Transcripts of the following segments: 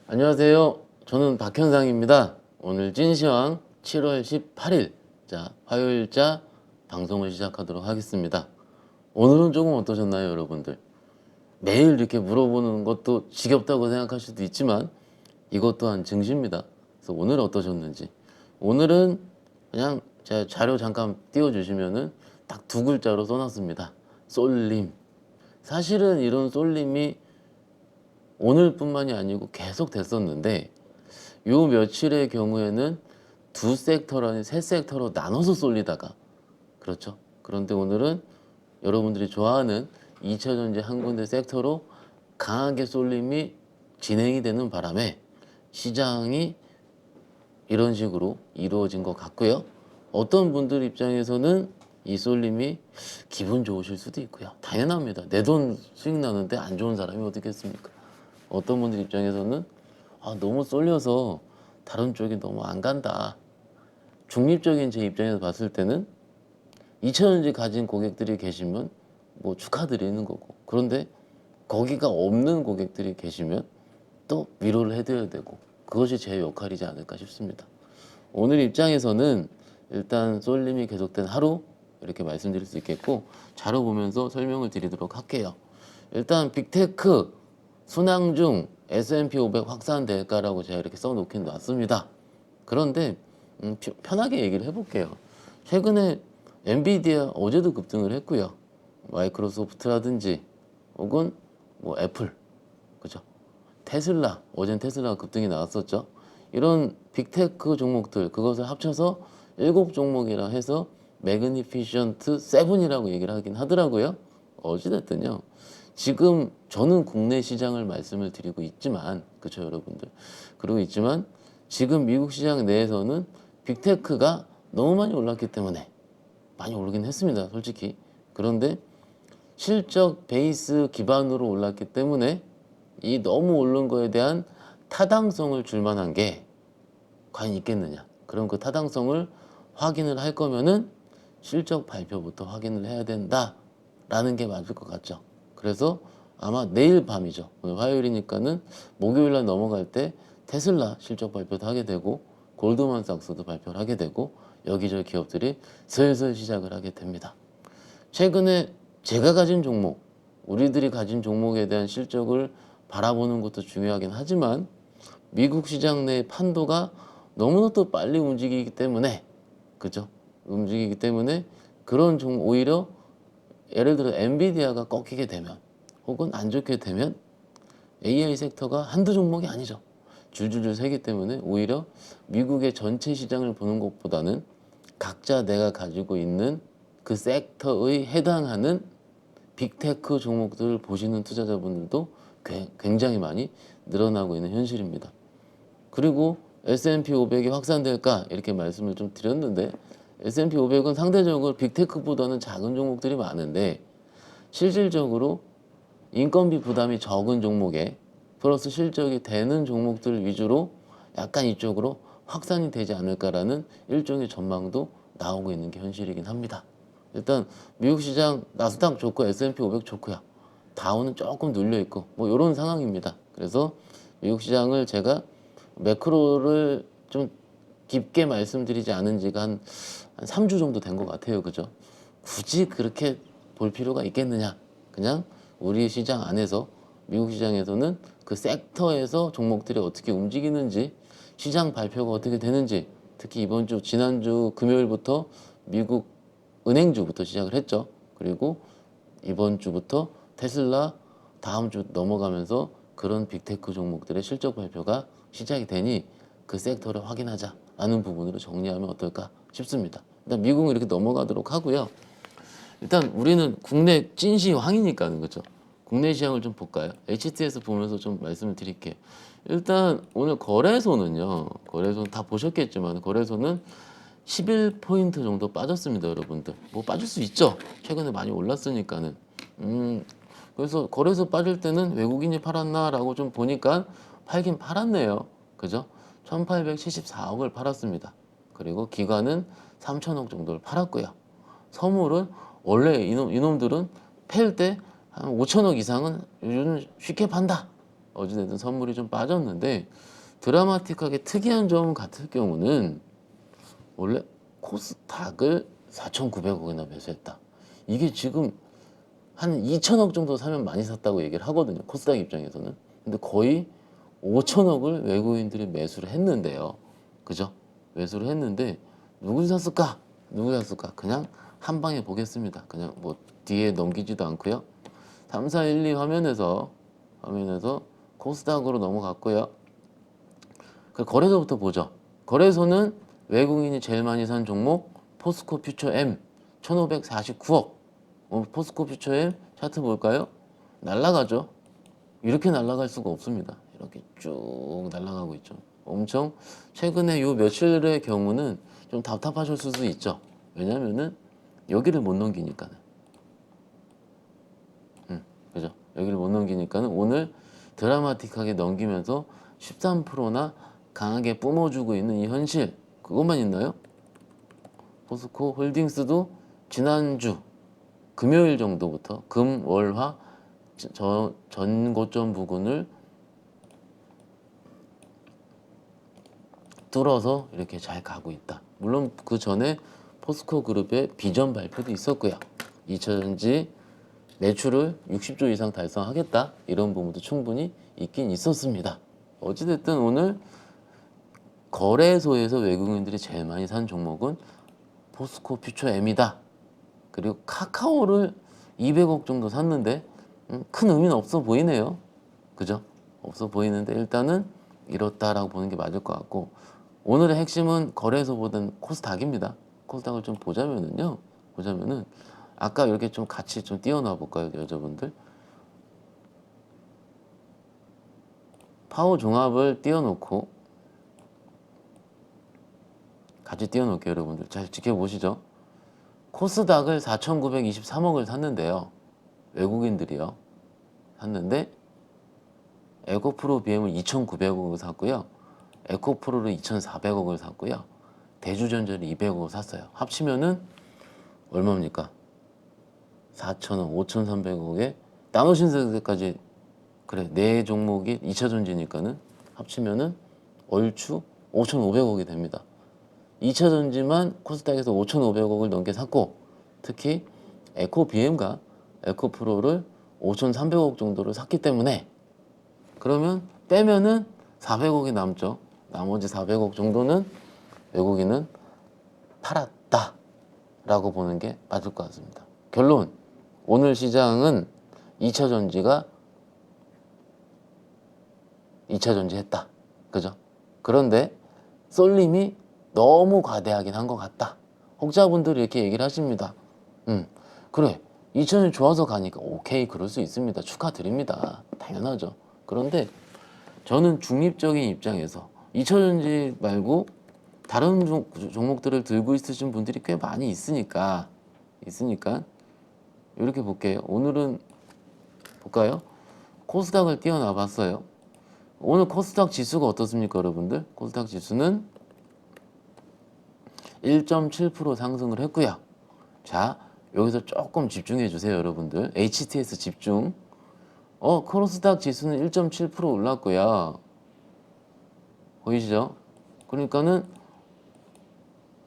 안녕하세요. 저는 박현상입니다. 오늘 찐시황 7월 18일 화요일자 방송을 시작하도록 하겠습니다. 오늘은 조금 어떠셨나요, 여러분들? 매일 이렇게 물어보는 것도 지겹다고 생각할 수도 있지만 이것 또한 증시입니다. 그래서 오늘 어떠셨는지. 오늘은 그냥 제가 자료 잠깐 띄워주시면은 딱 두 글자로 써놨습니다. 쏠림. 사실은 이런 쏠림이 오늘뿐만이 아니고 계속 됐었는데 요 며칠의 경우에는 두 섹터라니 세 섹터로 나눠서 쏠리다가 그렇죠. 그런데 오늘은 여러분들이 좋아하는 2차전지 한 군데 섹터로 강하게 쏠림이 진행이 되는 바람에 시장이 이런 식으로 이루어진 것 같고요. 어떤 분들 입장에서는 이 쏠림이 기분 좋으실 수도 있고요. 당연합니다. 내 돈 수익 나는데 안 좋은 사람이 어디 있겠습니까? 어떤 분들 입장에서는 너무 쏠려서 다른 쪽이 너무 안 간다. 중립적인 제 입장에서 봤을 때는 2차전지 가진 고객들이 계시면 뭐 축하드리는 거고, 그런데 거기가 없는 고객들이 계시면 또 위로를 해드려야 되고, 그것이 제 역할이지 않을까 싶습니다. 오늘 입장에서는 일단 쏠림이 계속된 하루 이렇게 말씀드릴 수 있겠고, 자료 보면서 설명을 드리도록 할게요. 일단 빅테크 순항 중 S&P 500 확산될까라고 제가 이렇게 써놓긴 놨습니다. 그런데 편하게 얘기를 해볼게요. 최근에 엔비디아 어제도 급등을 했고요. 마이크로소프트라든지 혹은 뭐 애플, 그죠? 테슬라, 어젠 테슬라 급등이 나왔었죠. 이런 빅테크 종목들, 그것을 합쳐서 7종목이라 해서 매그니피션트 7이라고 얘기를 하긴 하더라고요. 어찌됐든요. 지금 저는 국내 시장을 말씀을 드리고 있지만, 그렇죠, 여러분들. 그러고 있지만 지금 미국 시장 내에서는 빅테크가 너무 많이 올랐기 때문에 많이 오르긴 했습니다, 솔직히. 그런데 실적 베이스 기반으로 올랐기 때문에 이 너무 오른 거에 대한 타당성을 줄 만한 게 과연 있겠느냐. 그럼 그 타당성을 확인을 할 거면은 실적 발표부터 확인을 해야 된다라는 게 맞을 것 같죠. 그래서 아마 내일 밤이죠. 오늘 화요일이니까는 목요일날 넘어갈 때 테슬라 실적 발표도 하게 되고 골드만삭스도 발표를 하게 되고 여기저기 기업들이 슬슬 시작을 하게 됩니다. 최근에 제가 가진 종목, 우리들이 가진 종목에 대한 실적을 바라보는 것도 중요하긴 하지만 미국 시장 내 판도가 너무나도 빨리 움직이기 때문에, 그죠? 움직이기 때문에 그런 종목, 오히려 예를 들어 엔비디아가 꺾이게 되면 혹은 안 좋게 되면 AI 섹터가 한두 종목이 아니죠. 줄줄줄 새기 때문에 오히려 미국의 전체 시장을 보는 것보다는 각자 내가 가지고 있는 그 섹터의 해당하는 빅테크 종목들을 보시는 투자자분들도 굉장히 많이 늘어나고 있는 현실입니다. 그리고 S&P 500이 확산될까 이렇게 말씀을 좀 드렸는데, S&P 500은 상대적으로 빅테크보다는 작은 종목들이 많은데 실질적으로 인건비 부담이 적은 종목에 플러스 실적이 되는 종목들 위주로 약간 이쪽으로 확산이 되지 않을까라는 일종의 전망도 나오고 있는 게 현실이긴 합니다. 일단 미국 시장 나스닥 좋고 S&P 500 좋고요. 다우는 조금 눌려 있고 뭐 이런 상황입니다. 그래서 미국 시장을 제가 매크로를 좀 깊게 말씀드리지 않은 지가 한 3주 정도 된 것 같아요. 그죠? 굳이 그렇게 볼 필요가 있겠느냐. 그냥 우리 시장 안에서 미국 시장에서는 그 섹터에서 종목들이 어떻게 움직이는지, 시장 발표가 어떻게 되는지, 특히 이번 주 지난주 금요일부터 미국 은행주부터 시작을 했죠. 그리고 이번 주부터 테슬라, 다음 주 넘어가면서 그런 빅테크 종목들의 실적 발표가 시작이 되니 그 섹터를 확인하자라는 부분으로 정리하면 어떨까 싶습니다. 일단 미국은 이렇게 넘어가도록 하고요. 일단 우리는 국내 찐시황이니까는, 그렇죠. 국내 시장을 좀 볼까요? HTS 보면서 좀 말씀을 드릴게요. 일단 오늘 거래소는요. 거래소는 다 보셨겠지만 거래소는 11포인트 정도 빠졌습니다, 여러분들. 뭐 빠질 수 있죠. 최근에 많이 올랐으니까는. 그래서 거래소 빠질 때는 외국인이 팔았나라고 좀 보니까 팔긴 팔았네요. 그죠? 1874억을 팔았습니다. 그리고 기관은 3천억 정도를 팔았고요. 선물은 원래 이놈들은 팔 때 한 5천억 이상은 요즘 쉽게 판다. 어찌됐든 선물이 좀 빠졌는데 드라마틱하게 특이한 점 같은 경우는 원래 코스닥을 4,900억이나 매수했다. 이게 지금 한 2천억 정도 사면 많이 샀다고 얘기를 하거든요. 코스닥 입장에서는. 근데 거의 5천억을 외국인들이 매수를 했는데요. 그죠? 매수를 했는데 누굴 샀을까? 누굴 샀을까? 그냥 한 방에 보겠습니다. 그냥 뭐 뒤에 넘기지도 않고요. 3, 4, 1, 2 화면에서 코스닥으로 넘어갔고요. 그 거래소부터 보죠. 거래소는 외국인이 제일 많이 산 종목 포스코 퓨처 M 1,549억. 포스코 퓨처 M 차트 볼까요? 날라가죠. 이렇게 날아갈 수가 없습니다. 이렇게 쭉 날아가고 있죠. 엄청 최근에 요 며칠의 경우는 좀 답답하실 수도 있죠. 왜냐면은 여기를 못 넘기니까는. 그죠? 여기를 못 넘기니까는 오늘 드라마틱하게 넘기면서 13%나 강하게 뿜어주고 있는 이 현실, 그것만 있나요? 포스코 홀딩스도 지난주 금요일 정도부터 금월화 전 고점 부근을 뚫어서 이렇게 잘 가고 있다. 물론 그 전에 포스코 그룹의 비전 발표도 있었고요. 2차전지 매출을 60조 이상 달성하겠다, 이런 부분도 충분히 있긴 있었습니다. 어찌됐든 오늘 거래소에서 외국인들이 제일 많이 산 종목은 포스코 퓨처 M이다. 그리고 카카오를 200억 정도 샀는데 큰 의미는 없어 보이네요. 그죠? 없어 보이는데 일단은 이렇다라고 보는 게 맞을 것 같고, 오늘의 핵심은 거래소보다는 코스닥입니다. 코스닥을 좀 보자면은 아까 이렇게 좀 같이 좀 띄워놔 볼까요, 여러분들? 파워 종합을 띄워놓고 같이 띄워놓을게요, 여러분들. 잘 지켜보시죠. 코스닥을 4,923억을 샀는데요. 외국인들이요. 샀는데 에코프로 BM을 2,900억을 샀고요. 에코프로를 2,400억을 샀고요. 대주전자를 200억을 샀어요. 합치면은 얼마입니까? 4,000억, 5,300억에 나노신세까지, 그래, 네 종목이 2차 전지니까는 합치면은 얼추 5,500억이 됩니다. 2차 전지만 코스닥에서 5,500억을 넘게 샀고, 특히 에코BM과 에코프로를 5,300억 정도를 샀기 때문에, 그러면 빼면은 400억이 남죠. 나머지 400억 정도는 외국인은 팔았다 라고 보는 게 맞을 것 같습니다. 결론, 오늘 시장은 2차 전지가 2차 전지 했다. 그죠? 그런데 쏠림이 너무 과대하긴 한 것 같다. 혹자분들이 이렇게 얘기를 하십니다. 그래, 2차 전지 좋아서 가니까 오케이, 그럴 수 있습니다. 축하드립니다. 당연하죠. 그런데 저는 중립적인 입장에서 2차 전지 말고 다른 종목들을 들고 있으신 분들이 꽤 많이 있으니까 이렇게 볼게요. 오늘은 볼까요? 코스닥을 띄워놔 봤어요. 오늘 코스닥 지수가 어떻습니까, 여러분들? 코스닥 지수는 1.7% 상승을 했고요. 자, 여기서 조금 집중해 주세요, 여러분들. HTS 집중. 코스닥 지수는 1.7% 올랐고요. 보이시죠? 그러니까는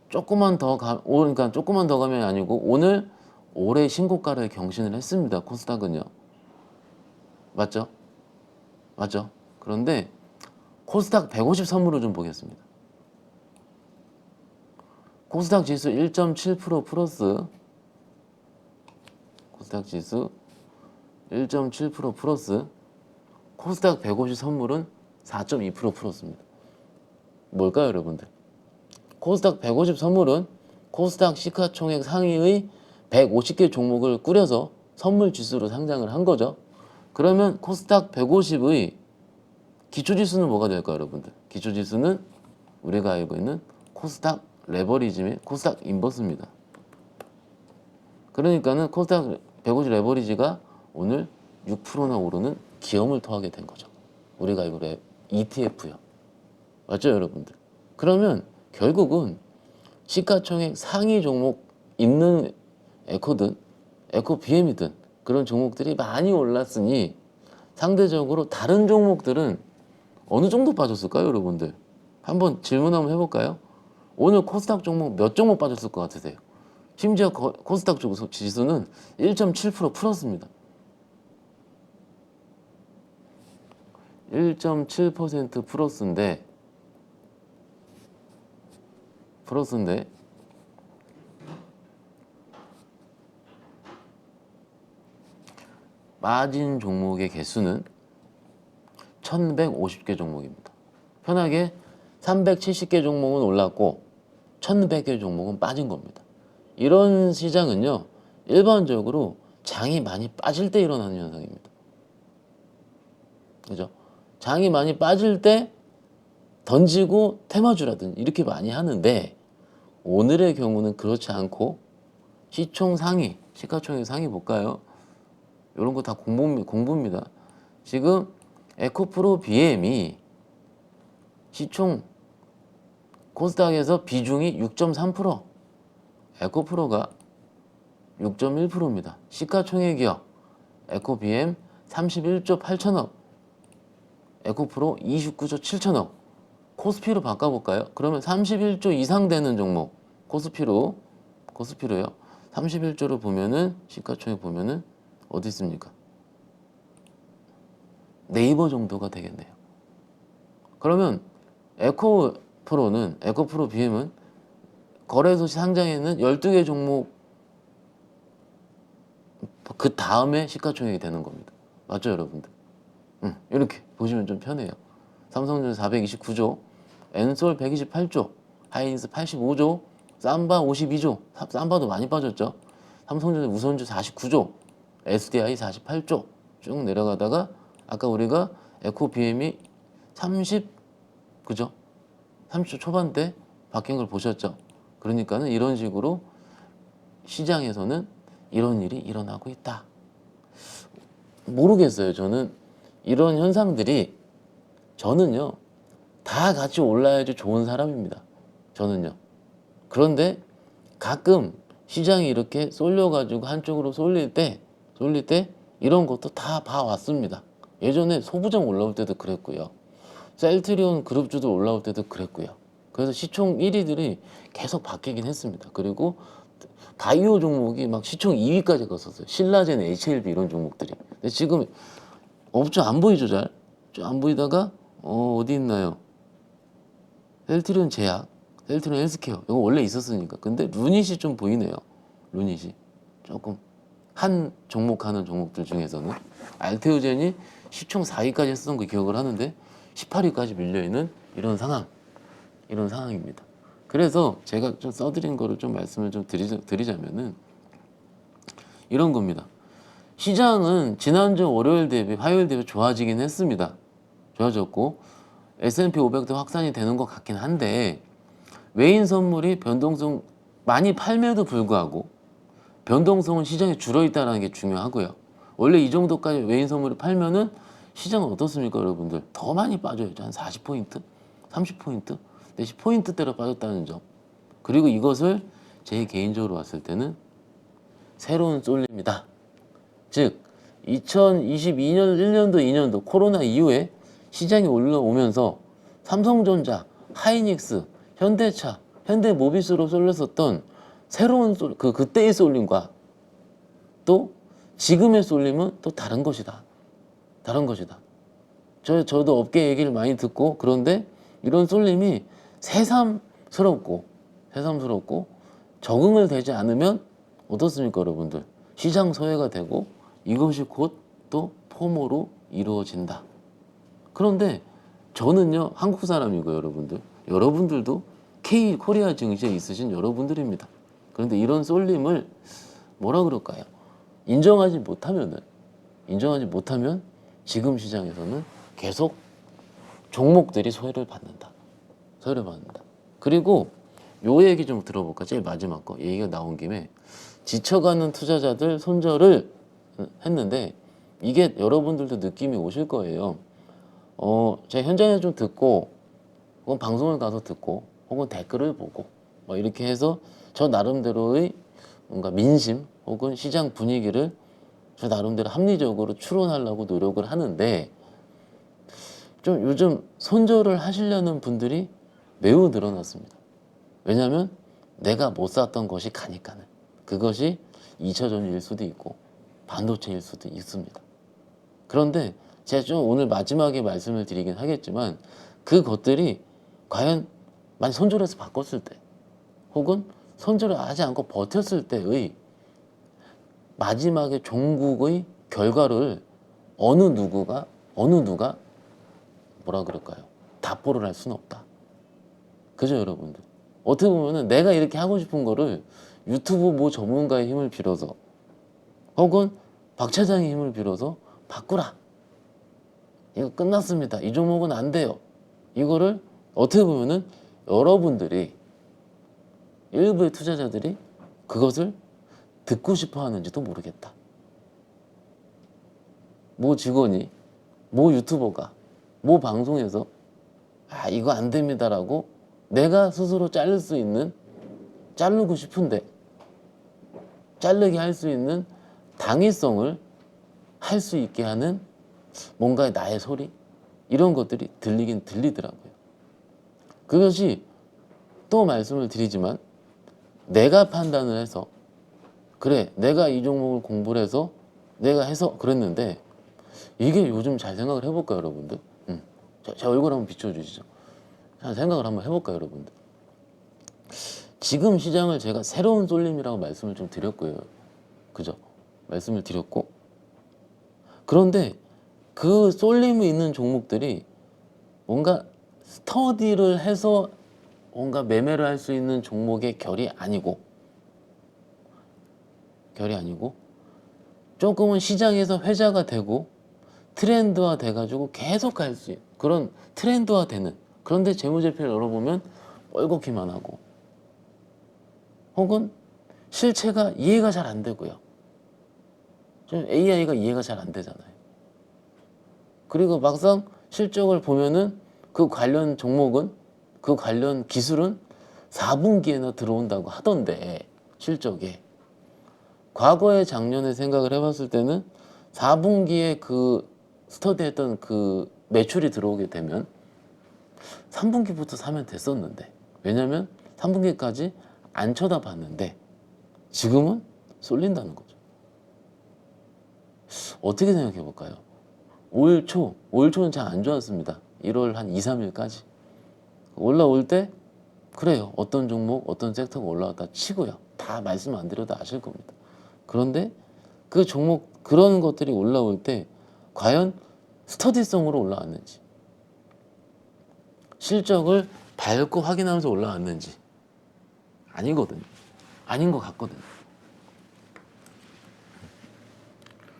그러니까 조금만 더 가면 아니고 오늘 올해 신고가를 경신을 했습니다. 코스닥은요. 맞죠? 맞죠? 그런데 코스닥 150 선물을 좀 보겠습니다. 코스닥 지수 1.7% 플러스, 코스닥 지수 1.7% 플러스, 코스닥 150 선물은 4.2% 플러스입니다. 뭘까요, 여러분들? 코스닥 150 선물은 코스닥 시가총액 상위의 150개 종목을 꾸려서 선물 지수로 상장을 한 거죠. 그러면 코스닥 150의 기초지수는 뭐가 될까요, 여러분들? 기초지수는 우리가 알고 있는 코스닥 레버리지 및 코스닥 인버스입니다. 그러니까는 코스닥 150 레버리지가 오늘 6%나 오르는 기염을 토하게 된 거죠. 우리가 알고 있는 ETF요. 맞죠, 여러분들? 그러면 결국은 시가총액 상위 종목 있는 에코든 에코BM이든 그런 종목들이 많이 올랐으니 상대적으로 다른 종목들은 어느 정도 빠졌을까요, 여러분들? 한번 질문 한번 해볼까요? 오늘 코스닥 종목 몇 종목 빠졌을 것 같으세요? 심지어 코스닥 지수는 1.7% 풀었습니다. 1.7% 플러스인데 빠진 종목의 개수는 1150개 종목입니다. 편하게 370개 종목은 올랐고 1100개 종목은 빠진 겁니다. 이런 시장은요, 일반적으로 장이 많이 빠질 때 일어나는 현상입니다. 그죠? 장이 많이 빠질 때 던지고 테마주라든지 이렇게 많이 하는데, 오늘의 경우는 그렇지 않고 시총 상위, 시가총액 상위 볼까요? 이런 거 다 공부입니다. 지금 에코프로 BM이 시총 코스닥에서 비중이 6.3%, 에코프로가 6.1%입니다. 시가총액이요. 에코BM 31조 8천억, 에코프로 29조 7천억. 코스피로 바꿔볼까요? 그러면 31조 이상 되는 종목, 코스피로요. 31조를 보면은 시가총액 보면은 어디 있습니까? 네이버 정도가 되겠네요. 그러면 에코프로 BM은 거래소 상장에 있는 12개 종목 그 다음에 시가총액이 되는 겁니다. 맞죠, 여러분들? 이렇게 보시면 좀 편해요. 삼성전자 429조, 엔솔 128조, 하이닉스 85조, 삼바 52조, 삼바도 많이 빠졌죠. 삼성전자 우선주 49조, SDI 48조 쭉 내려가다가 아까 우리가 에코BM이 30조 초반대 바뀐 걸 보셨죠. 그러니까는 이런 식으로 시장에서는 이런 일이 일어나고 있다. 모르겠어요. 저는 이런 현상들이, 저는요 다 같이 올라야지 좋은 사람입니다. 저는요. 그런데 가끔 시장이 이렇게 쏠려가지고 한쪽으로 쏠릴 때 이런 것도 다 봐왔습니다. 예전에 소부장 올라올 때도 그랬고요. 셀트리온 그룹주도 올라올 때도 그랬고요. 그래서 시총 1위들이 계속 바뀌긴 했습니다. 그리고 바이오 종목이 막 시총 2위까지 갔었어요. 신라젠, HLB 이런 종목들이. 근데 지금 업종 안 보이죠, 잘? 안 보이다가 어디 있나요? 셀트리온 제약, 셀트리온 헬스케어 이거 원래 있었으니까. 근데 루닛이 좀 보이네요. 루닛이 조금 한 종목 하는 종목들 중에서는 알테오젠이 시총 4위까지 했었던 거 기억을 하는데 18위까지 밀려있는 이런 상황입니다. 그래서 제가 좀 써드린 거를 좀 말씀을 좀 드리자면은 이런 겁니다. 시장은 지난주 월요일 대비 화요일 대비 좋아지긴 했습니다. 좋아졌고 S&P 500도 확산이 되는 것 같긴 한데, 외인 선물이 변동성 많이 팔매도 불구하고 변동성은 시장에 줄어있다는 게 중요하고요. 원래 이 정도까지 외인 선물이 팔면은 시장은 어떻습니까, 여러분들? 더 많이 빠져야죠. 한 40포인트? 30포인트? 10포인트대로 빠졌다는 점. 그리고 이것을 제 개인적으로 봤을 때는 새로운 쏠림이다. 즉 2022년 1년도 2년도 코로나 이후에 시장이 올라오면서 삼성전자, 하이닉스, 현대차, 현대모비스로 쏠렸었던 새로운 그때의 쏠림과 또 지금의 쏠림은 또 다른 것이다. 저도 업계 얘기를 많이 듣고, 그런데 이런 쏠림이 새삼스럽고 적응을 되지 않으면 어떻습니까, 여러분들? 시장 소외가 되고 이것이 곧 또 포모로 이루어진다. 그런데 저는요 한국 사람이고 여러분들도 코리아 증시에 있으신 여러분들입니다. 그런데 이런 쏠림을 뭐라 그럴까요? 인정하지 못하면 지금 시장에서는 계속 종목들이 소외를 받는다. 그리고 요 얘기 좀 들어볼까? 제일 마지막 거 얘기가 나온 김에 지쳐가는 투자자들 손절을 했는데, 이게 여러분들도 느낌이 오실 거예요. 제가 현장에서 좀 듣고, 혹은 방송을 가서 듣고, 혹은 댓글을 보고, 뭐 이렇게 해서 저 나름대로의 뭔가 민심 혹은 시장 분위기를 저 나름대로 합리적으로 추론하려고 노력을 하는데 좀 요즘 손절을 하시려는 분들이 매우 늘어났습니다. 왜냐하면 내가 못 샀던 것이 가니까는. 그것이 2차전지일 수도 있고 반도체일 수도 있습니다. 그런데 제가 좀 오늘 마지막에 말씀을 드리긴 하겠지만 그것들이 과연 만약 손절해서 바꿨을 때 혹은 손절을 하지 않고 버텼을 때의 마지막에 종국의 결과를 어느 누가 뭐라 그럴까요? 답보를 할 수는 없다. 그죠, 여러분들? 어떻게 보면은 내가 이렇게 하고 싶은 거를 유튜브 뭐 전문가의 힘을 빌어서 혹은 박 차장의 힘을 빌어서 바꾸라. 이거 끝났습니다. 이 종목은 안 돼요. 이거를 어떻게 보면은 여러분들이 일부의 투자자들이 그것을 듣고 싶어 하는지도 모르겠다. 뭐 직원이, 뭐 유튜버가, 뭐 방송에서 아 이거 안 됩니다라고 내가 스스로 자를 수 있는, 자르고 싶은데 자르게 할 수 있는 당위성을 할 수 있게 하는 뭔가 나의 소리 이런 것들이 들리긴 들리더라고요. 그것이 또 말씀을 드리지만 내가 판단을 해서 그래 내가 이 종목을 공부를 해서 내가 해서 그랬는데 이게 요즘 잘 생각을 해볼까요 여러분들? 제 얼굴 한번 비춰주시죠. 잘 생각을 한번 해볼까요 여러분들? 지금 시장을 제가 새로운 쏠림이라고 말씀을 좀 드렸고요. 그죠? 말씀을 드렸고 그런데 그 쏠림이 있는 종목들이 뭔가 스터디를 해서 뭔가 매매를 할 수 있는 종목의 결이 아니고 조금은 시장에서 회자가 되고 트렌드화 돼가지고 계속 갈 수 있는 그런 트렌드화 되는 그런데 재무제표를 열어보면 뻘겋기만 하고 혹은 실체가 이해가 잘 안 되고요. 좀 AI가 이해가 잘 안 되잖아요. 그리고 막상 실적을 보면은 그 관련 종목은 그 관련 기술은 4분기에나 들어온다고 하던데 실적에 과거에 작년에 생각을 해봤을 때는 4분기에 그 스터디했던 그 매출이 들어오게 되면 3분기부터 사면 됐었는데 왜냐면 3분기까지 안 쳐다봤는데 지금은 쏠린다는 거죠. 어떻게 생각해 볼까요? 올 초는 잘 안 좋았습니다. 1월 한 2, 3일까지 올라올 때 그래요. 어떤 종목, 어떤 섹터가 올라왔다 치고요. 다 말씀 안 드려도 아실 겁니다. 그런데 그 종목 그런 것들이 올라올 때 과연 스터디성으로 올라왔는지 실적을 밟고 확인하면서 올라왔는지 아니거든요. 아닌 것 같거든요.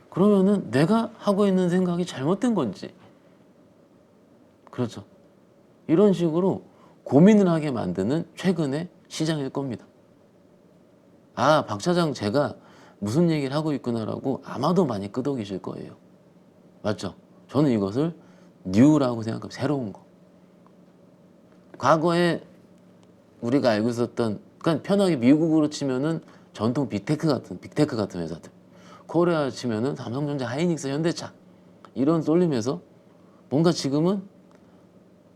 그러면은 내가 하고 있는 생각이 잘못된 건지 그렇죠. 이런 식으로 고민을 하게 만드는 최근의 시장일 겁니다. 아, 박 차장 제가 무슨 얘기를 하고 있구나라고 아마도 많이 끄덕이실 거예요. 맞죠? 저는 이것을 뉴라고 생각합니다. 새로운 거. 과거에 우리가 알고 있었던 그러니까 편하게 미국으로 치면은 전통 빅테크 같은 회사들 코리아 치면은 삼성전자, 하이닉스, 현대차 이런 쏠림에서 뭔가 지금은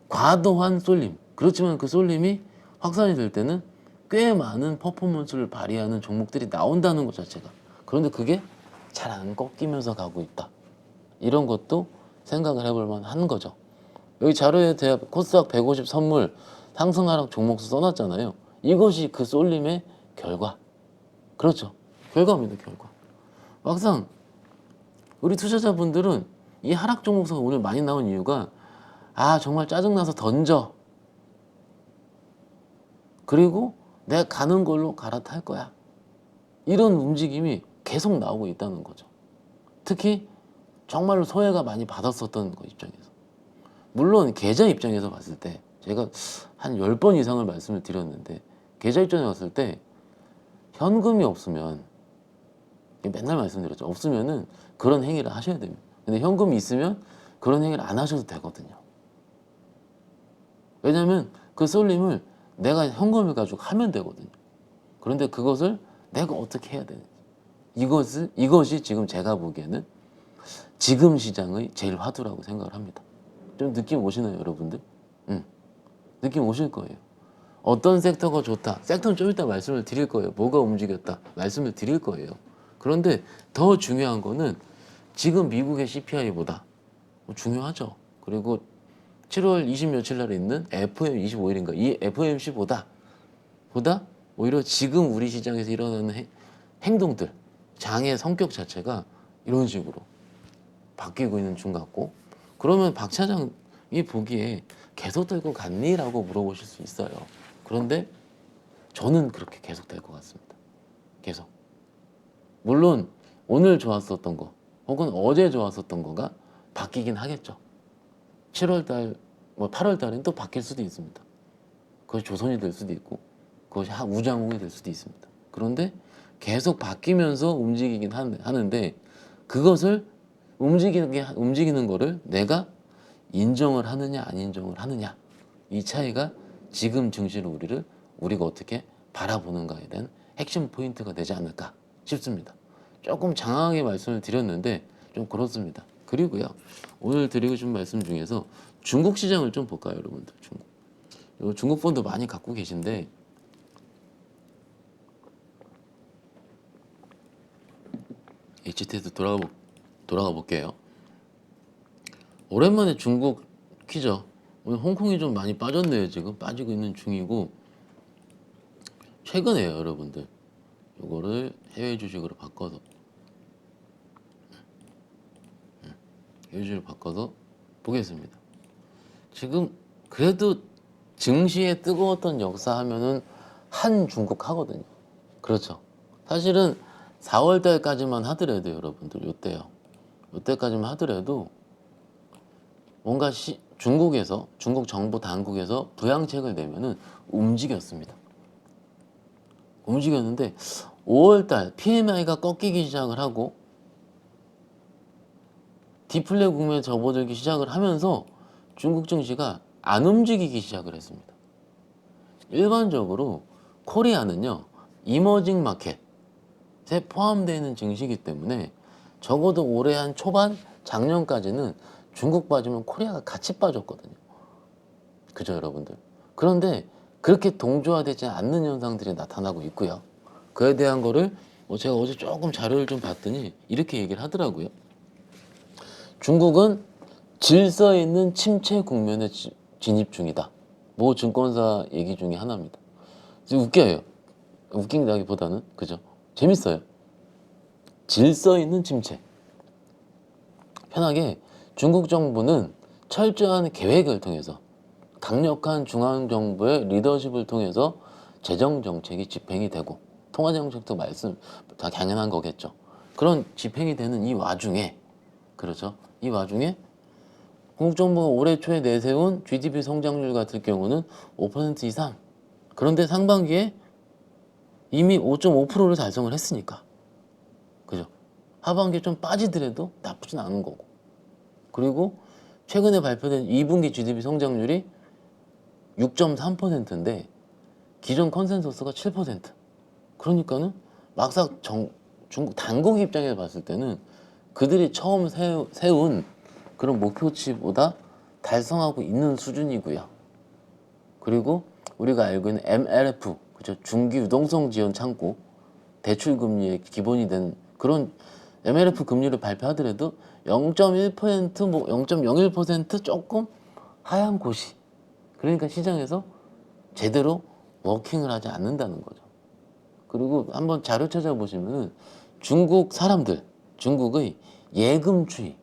과도한 쏠림 그렇지만 그 쏠림이 확산이 될 때는 꽤 많은 퍼포먼스를 발휘하는 종목들이 나온다는 것 자체가 그런데 그게 잘 안 꺾이면서 가고 있다 이런 것도 생각을 해볼 만한 거죠. 여기 자료에 대합 코스닥 150 선물 상승 하락 종목수 써놨잖아요. 이것이 그 쏠림의 결과. 그렇죠. 결과입니다. 결과. 막상 우리 투자자분들은 이 하락 종목수가 오늘 많이 나온 이유가 아 정말 짜증나서 던져. 그리고 내가 가는 걸로 갈아탈 거야. 이런 움직임이 계속 나오고 있다는 거죠. 특히 정말로 소외가 많이 받았었던 거 입장에서. 물론 계좌 입장에서 봤을 때 제가 한 10번 이상을 말씀을 드렸는데 계좌 입장에 봤을 때 현금이 없으면 맨날 말씀드렸죠. 없으면은 그런 행위를 하셔야 됩니다. 근데 현금이 있으면 그런 행위를 안 하셔도 되거든요. 왜냐면 그 쏠림을 내가 현금을 가지고 하면 되거든요. 그런데 그것을 내가 어떻게 해야 되는지 이것이 지금 제가 보기에는 지금 시장의 제일 화두라고 생각을 합니다. 좀 느낌 오시나요, 여러분들? 느낌 오실 거예요. 어떤 섹터가 좋다. 섹터는 좀 이따 말씀을 드릴 거예요. 뭐가 움직였다. 말씀을 드릴 거예요. 그런데 더 중요한 거는 지금 미국의 CPI보다 중요하죠. 그리고 7월 20 며칠 날에 있는 FOMC 25일인가 이 FOMC보다 오히려 지금 우리 시장에서 일어나는 행동들, 장의 성격 자체가 이런 식으로 바뀌고 있는 중 같고, 그러면 박 차장이 보기에 계속 들고 갔니? 라고 물어보실 수 있어요. 그런데 저는 그렇게 계속 될 것 같습니다. 계속. 물론 오늘 좋았었던 거 혹은 어제 좋았었던 거가 바뀌긴 하겠죠. 7월달, 8월달엔 또 바뀔 수도 있습니다. 그것이 조선이 될 수도 있고 그것이 우장국이 될 수도 있습니다. 그런데 계속 바뀌면서 움직이긴 하는데 그것을 움직이는 거를 내가 인정을 하느냐 안 인정을 하느냐, 이 차이가 지금 증시를 우리가 어떻게 바라보는가에 대한 핵심 포인트가 되지 않을까 싶습니다. 조금 장황하게 말씀을 드렸는데 좀 그렇습니다. 그리고요, 오늘 드리고 싶은 말씀 중에서 중국 시장을 좀 볼까요, 여러분들? 중국 펀드 많이 갖고 계신데 HT에서 돌아가 볼게요. 오랜만에 중국 키죠. 오늘 홍콩이 좀 많이 빠졌네요. 지금 빠지고 있는 중이고, 최근에요, 여러분들. 이거를 해외 주식으로 바꿔서 보겠습니다. 지금 그래도 증시에 뜨거웠던 역사 하면은 한 중국 하거든요. 그렇죠. 사실은 4월 달까지만 하더라도 여러분들, 요때까지만 하더라도 뭔가 중국 정부 당국에서 부양책을 내면은 움직였는데 5월달 PMI가 꺾이기 시작을 하고 디플레 국면에 접어들기 시작을 하면서 중국 증시가 안 움직이기 시작을 했습니다. 일반적으로 코리아는요, 이머징 마켓에 포함되어 있는 증시이기 때문에 적어도 올해 한 초반, 작년까지는 중국 빠지면 코리아가 같이 빠졌거든요. 그죠, 여러분들? 그런데 그렇게 동조화되지 않는 현상들이 나타나고 있고요. 그에 대한 거를 제가 어제 조금 자료를 좀 봤더니 이렇게 얘기를 하더라고요. 중국은 질서 있는 침체 국면에 진입 중이다. 모 증권사 얘기 중에 하나입니다. 웃겨요. 웃긴다기보다는 그죠? 재밌어요. 질서 있는 침체. 편하게 중국 정부는 철저한 계획을 통해서 강력한 중앙정부의 리더십을 통해서 재정정책이 집행이 되고 통화정책도 다 당연한 거겠죠. 그런 집행이 되는 이 와중에, 그렇죠? 이 와중에 중국정부가 올해 초에 내세운 GDP 성장률 같은 경우는 5% 이상. 그런데 상반기에 이미 5.5%를 달성을 했으니까, 그죠? 하반기에 좀 빠지더라도 나쁘진 않은 거고. 그리고 최근에 발표된 2분기 GDP 성장률이 6.3%인데 기존 컨센서스가 7%. 그러니까는 막상 중국 당국 입장에서 봤을 때는 그들이 처음 세운 그런 목표치보다 달성하고 있는 수준이고요. 그리고 우리가 알고 있는 MLF, 그죠? 중기 유동성 지원 창구, 대출 금리의 기본이 된 그런 MLF 금리를 발표하더라도 0.1%, 0.01% 조금 하향 고시. 그러니까 시장에서 제대로 워킹을 하지 않는다는 거죠. 그리고 한번 자료 찾아보시면은 중국의 예금 추이,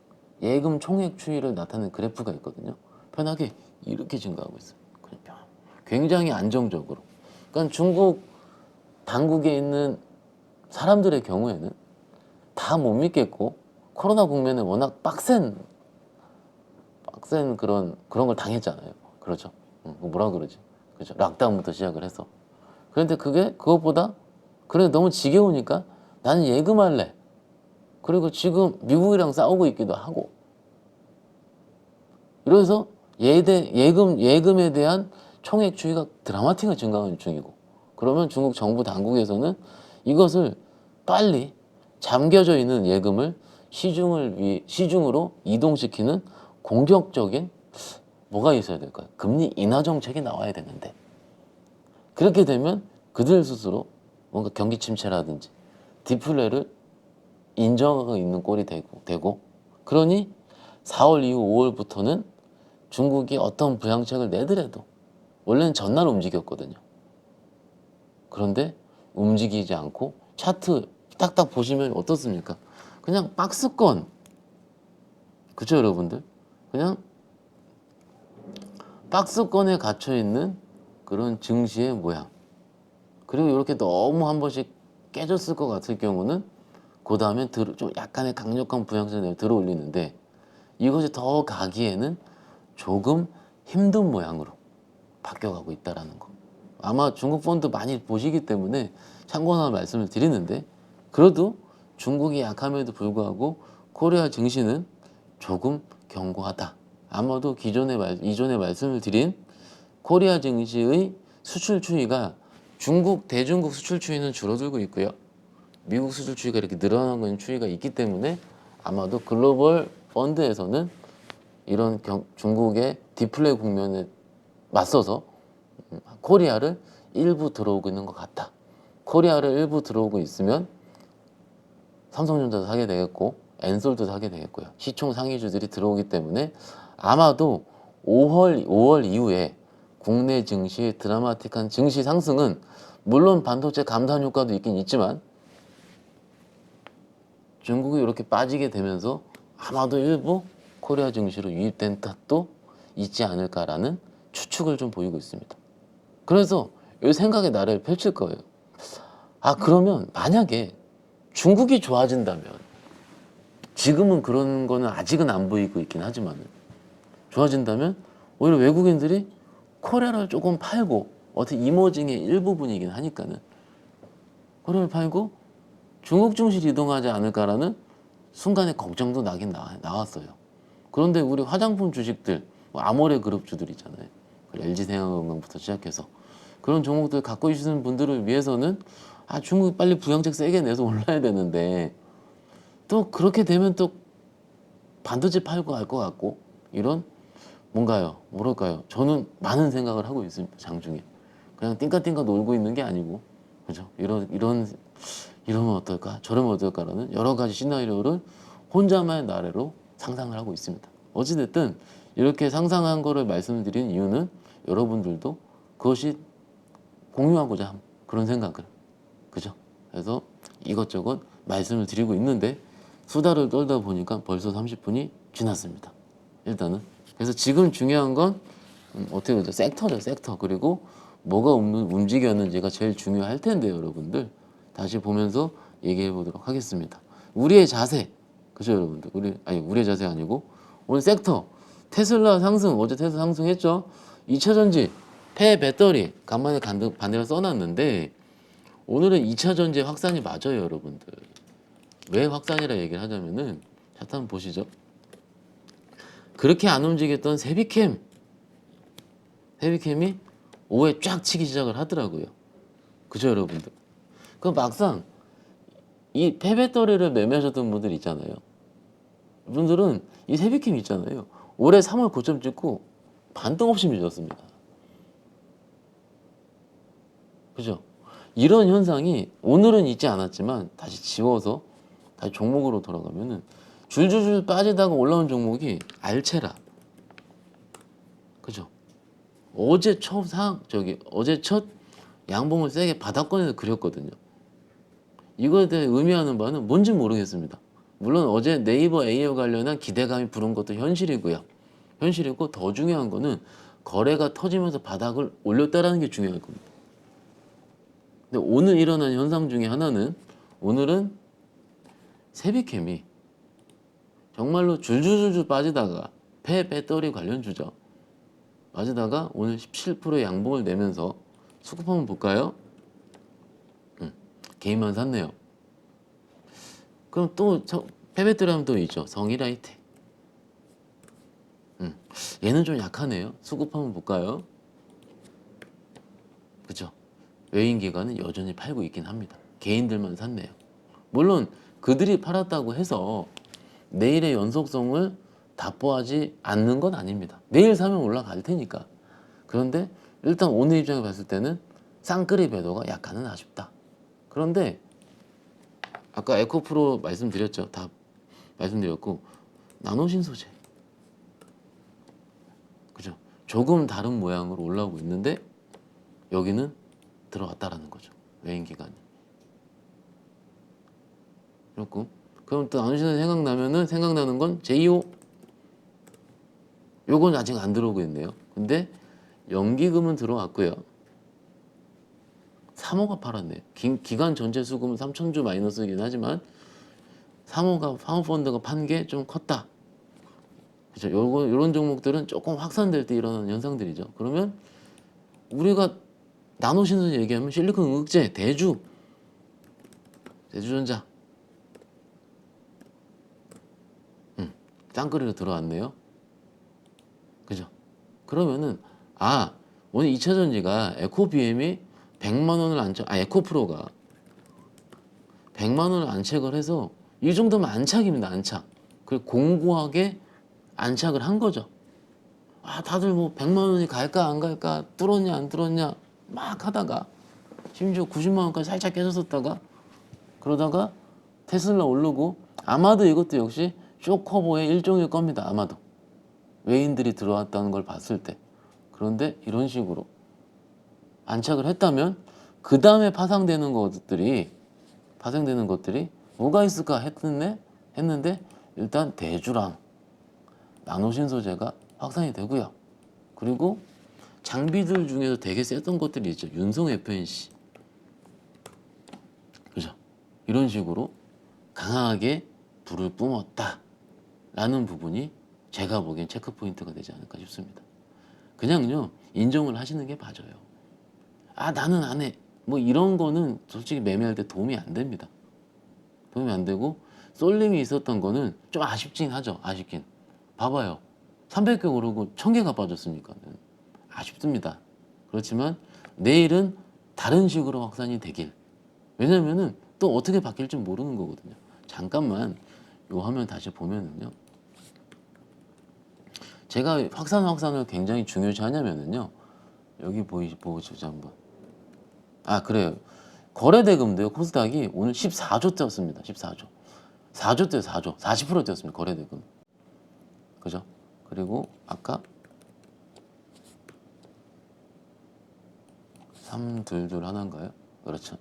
예금 총액 추이를 나타내는 그래프가 있거든요. 편하게 이렇게 증가하고 있어요. 굉장히 안정적으로. 그러니까 중국 당국에 있는 사람들의 경우에는 다 못 믿겠고, 코로나 국면에 워낙 빡센 그런 걸 당했잖아요. 그렇죠. 뭐라 그러지? 그죠. 락다운부터 시작을 해서. 그런데 그것보다 그래 너무 지겨우니까 나는 예금할래. 그리고 지금 미국이랑 싸우고 있기도 하고. 이래서 예금에 대한 총액 추이가 드라마틱하게 증가하는 중이고. 그러면 중국 정부 당국에서는 이것을 빨리 잠겨져 있는 예금을 시중으로 이동시키는 공격적인 뭐가 있어야 될까요? 금리 인하 정책이 나와야 되는데, 그렇게 되면 그들 스스로 뭔가 경기 침체라든지 디플레를 인정하고 있는 꼴이 되고 그러니 4월 이후 5월부터는 중국이 어떤 부양책을 내더라도 원래는 전날 움직였거든요. 그런데 움직이지 않고 차트 딱딱 보시면 어떻습니까? 그냥 박스권, 그죠 여러분들? 그냥 박스권에 갇혀있는 그런 증시의 모양. 그리고 이렇게 너무 한 번씩 깨졌을 것 같을 경우는 그 다음에 좀 약간의 강력한 부양세를 들어 올리는데, 이것이 더 가기에는 조금 힘든 모양으로 바뀌어가고 있다는 거. 아마 중국 펀드 많이 보시기 때문에 참고나 말씀을 드리는데, 그래도 중국이 약함에도 불구하고 코리아 증시는 조금 견고하다. 아마도 이전에 말씀을 드린 코리아 증시의 수출 추이가 대중국 수출 추이는 줄어들고 있고요. 미국 수출 추이가 이렇게 늘어나는 추이가 있기 때문에 아마도 글로벌 펀드에서는 이런 중국의 디플레 국면에 맞서서 코리아를 일부 들어오고 있는 것 같다. 코리아를 일부 들어오고 있으면 삼성전자도 사게 되겠고 엔솔도 사게 되겠고요. 시총 상위주들이 들어오기 때문에 아마도 5월 이후에 국내 증시의 드라마틱한 증시 상승은 물론 반도체 감산 효과도 있긴 있지만 중국이 이렇게 빠지게 되면서 아마도 일부 코리아 증시로 유입된 탓도 있지 않을까라는 추측을 좀 보이고 있습니다. 그래서 이 생각의 나래를 펼칠 거예요. 그러면 만약에 중국이 좋아진다면, 지금은 그런 거는 아직은 안 보이고 있긴 하지만 좋아진다면 오히려 외국인들이 코리아를 조금 팔고, 어떻게 이머징의 일부분이긴 하니까는 코리아를 팔고 중국 증시로 이동하지 않을까라는 순간의 걱정도 나긴 나왔어요. 그런데 우리 화장품 주식들, 아모레 그룹주들 있잖아요. LG생활건강부터 시작해서 그런 종목들 갖고 계시는 분들을 위해서는 중국이 빨리 부양책 세게 내서 올라야 되는데, 또 그렇게 되면 또 반도체 팔고 할 것 같고, 이런 뭔가요? 뭐랄까요? 저는 많은 생각을 하고 있습니다. 장중에 그냥 띵까띵까 놀고 있는 게 아니고, 그죠? 이러면 어떨까? 저러면 어떨까라는 여러 가지 시나리오를 혼자만의 나래로 상상을 하고 있습니다. 어찌됐든 이렇게 상상한 거를 말씀드린 이유는 여러분들도 그것이 공유하고자 함, 그런 생각을, 그죠? 그래서 이것저것 말씀을 드리고 있는데 수다를 떨다 보니까 벌써 30분이 지났습니다. 일단은 그래서 지금 중요한 건 어떻게 보죠? 섹터죠, 섹터. 그리고 뭐가 움직였는지가 제일 중요할 텐데요, 여러분들. 다시 보면서 얘기해 보도록 하겠습니다. 우리의 자세, 그죠, 여러분들? 우리의 자세 아니고 오늘 섹터 테슬라 상승, 어제 테슬라 상승했죠. 2차 전지 폐배터리 간만에 반대로 써놨는데, 오늘은 2차 전지 확산이 맞아요, 여러분들. 왜 확산이라 얘기를 하자면은 차트 한번 보시죠. 그렇게 안 움직였던 세비캠이 오후에 쫙 치기 시작을 하더라고요. 그죠, 여러분들? 그럼 막상 이 폐배터리를 매매하셨던 분들 있잖아요. 분들은 이 세비캠 있잖아요. 올해 3월 고점 찍고 반등 없이 밀렸습니다. 그죠? 이런 현상이 오늘은 있지 않았지만 다시 지워서 다시 종목으로 돌아가면은 줄줄줄 빠지다가 올라온 종목이 알체라. 그죠? 어제 첫 양봉을 세게 바닥권에서 그렸거든요. 이거에 대해 의미하는 바는 뭔지 모르겠습니다. 물론 어제 네이버 AI와 관련한 기대감이 부른 것도 현실이고요. 현실이고, 더 중요한 거는 거래가 터지면서 바닥을 올렸다라는 게 중요할 겁니다. 근데 오늘 일어난 현상 중에 하나는, 오늘은 세비캠이 정말로 줄줄줄줄 빠지다가 배터리 관련 주죠. 빠지다가 오늘 17%의 양봉을 내면서 수급 한번 볼까요? 개인만 샀네요. 그럼 또 폐배터리 하면 또 있죠. 성일아이텍. 얘는 좀 약하네요. 수급 한번 볼까요? 그죠? 외인 기관은 여전히 팔고 있긴 합니다. 개인들만 샀네요. 물론 그들이 팔았다고 해서 내일의 연속성을 답보하지 않는 건 아닙니다. 내일 사면 올라갈 테니까. 그런데 일단 오늘 입장에 봤을 때는 쌍끌이 배도가 약간은 아쉽다. 그런데 아까 에코프로 말씀드렸죠. 다 말씀드렸고, 나노신 소재, 그죠? 조금 다른 모양으로 올라오고 있는데 여기는 들어왔다라는 거죠. 외인 기간이. 그렇고, 그럼 또 나노신 소재 생각나는 건 제2호. 요건 아직 안 들어오고 있네요. 근데 연기금은 들어왔고요. 3호가 팔았네요. 기간 전체 수금은 3천주 마이너스이긴 하지만 3호가 사모펀드가 판 게 좀 컸다. 그죠? 요런 종목들은 조금 확산될 때 일어나는 현상들이죠. 그러면 우리가 나노신소 얘기하면 실리콘응급제, 대주전자, 짱거리로 들어왔네요. 그죠? 그러면은 오늘 2차 전지가 에코BM이 100만 원을 에코프로가 100만 원을 안착을 해서 이 정도면 안착입니다. 안착. 그리고 공고하게 안착을 한 거죠. 다들 뭐 100만 원이 갈까 안 갈까, 뚫었냐 안 뚫었냐 막 하다가 심지어 90만 원까지 살짝 깨졌었다가 그러다가 테슬라 오르고, 아마도 이것도 역시 쇼커버의 일종일 겁니다. 아마도 외인들이 들어왔다는 걸 봤을 때. 그런데 이런 식으로 안착을 했다면 그 다음에 파생되는 것들이 뭐가 있을까 했는데 일단 대주랑 나노신 소재가 확산이 되고요. 그리고 장비들 중에서 되게 셌던 것들이 있죠. 윤성 FNC, 그죠? 이런 식으로 강하게 불을 뿜었다라는 부분이 제가 보기엔 체크 포인트가 되지 않을까 싶습니다. 그냥요 인정을 하시는 게 맞아요. 나는 안 해. 뭐 이런 거는 솔직히 매매할 때 도움이 안 됩니다. 도움이 안 되고, 쏠림이 있었던 거는 좀 아쉽긴 하죠. 아쉽긴. 봐봐요. 300개 오르고 1000개가 빠졌으니까 아쉽습니다. 그렇지만 내일은 다른 식으로 확산이 되길. 왜냐면은 또 어떻게 바뀔지 모르는 거거든요. 잠깐만 요 화면 다시 보면은요. 제가 확산을 굉장히 중요시 하냐면은요. 여기 보시죠 한번. 그래요. 거래대금도요. 코스닥이 오늘 14조 뛰었습니다. 14조. 4조 뛰어요. 4조. 40% 뛰었습니다. 거래대금. 그죠? 그리고 아까 322 하나인가요? 그렇죠.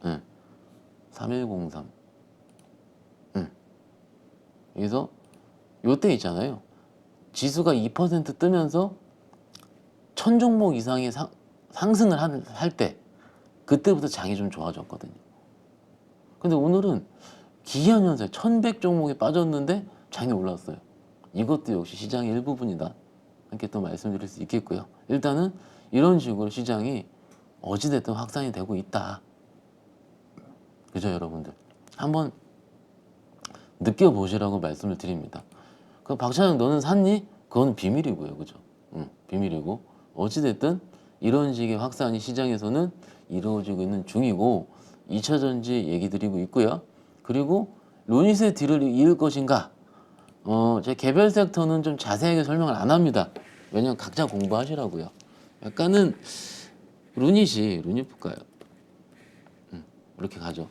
3103. 여기서 요때 있잖아요. 지수가 2% 뜨면서 1000종목 이상의 상승을 할 때, 그때부터 장이 좀 좋아졌거든요. 근데 오늘은 기이한 현상, 1100종목이 빠졌는데 장이 올랐어요. 이것도 역시 시장의 일부분이다, 이렇게 또 말씀드릴 수 있겠고요. 일단은 이런 식으로 시장이 어찌됐든 확산이 되고 있다. 그죠, 여러분들? 한번 느껴보시라고 말씀을 드립니다. 그럼 박찬영 너는 샀니? 그건 비밀이고요. 그죠? 비밀이고, 어찌됐든 이런 식의 확산이 시장에서는 이루어지고 있는 중이고, 2차 전지 얘기 드리고 있고요. 그리고 루닛의 뒤를 이을 것인가? 제 개별 섹터는 좀 자세하게 설명을 안 합니다. 왜냐면 각자 공부하시라고요. 약간은 루닛 볼까요? 이렇게 갔죠.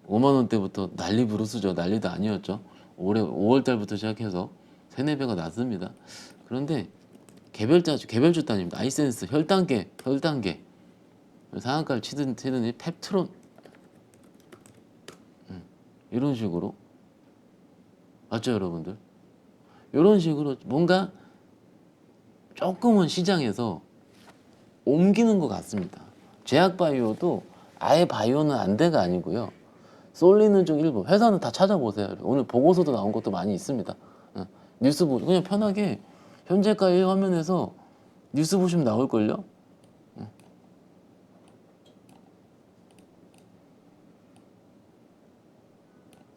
5만 원대부터 난리 부르스죠. 난리도 아니었죠. 올해 5월 달부터 시작해서 3, 4배가 났습니다. 그런데 개별주 단위입니다. 아이센스, 혈단계. 상한가를 치더니 펩트론. 이런 식으로. 맞죠, 여러분들? 이런 식으로 뭔가 조금은 시장에서 옮기는 것 같습니다. 제약바이오도 아예 바이오는 안 돼가 아니고요. 쏠리는 중 일부. 회사는 다 찾아보세요. 오늘 보고서도 나온 것도 많이 있습니다. 뉴스 그냥 편하게 현재가 1화면에서 뉴스 보시면 나올걸요?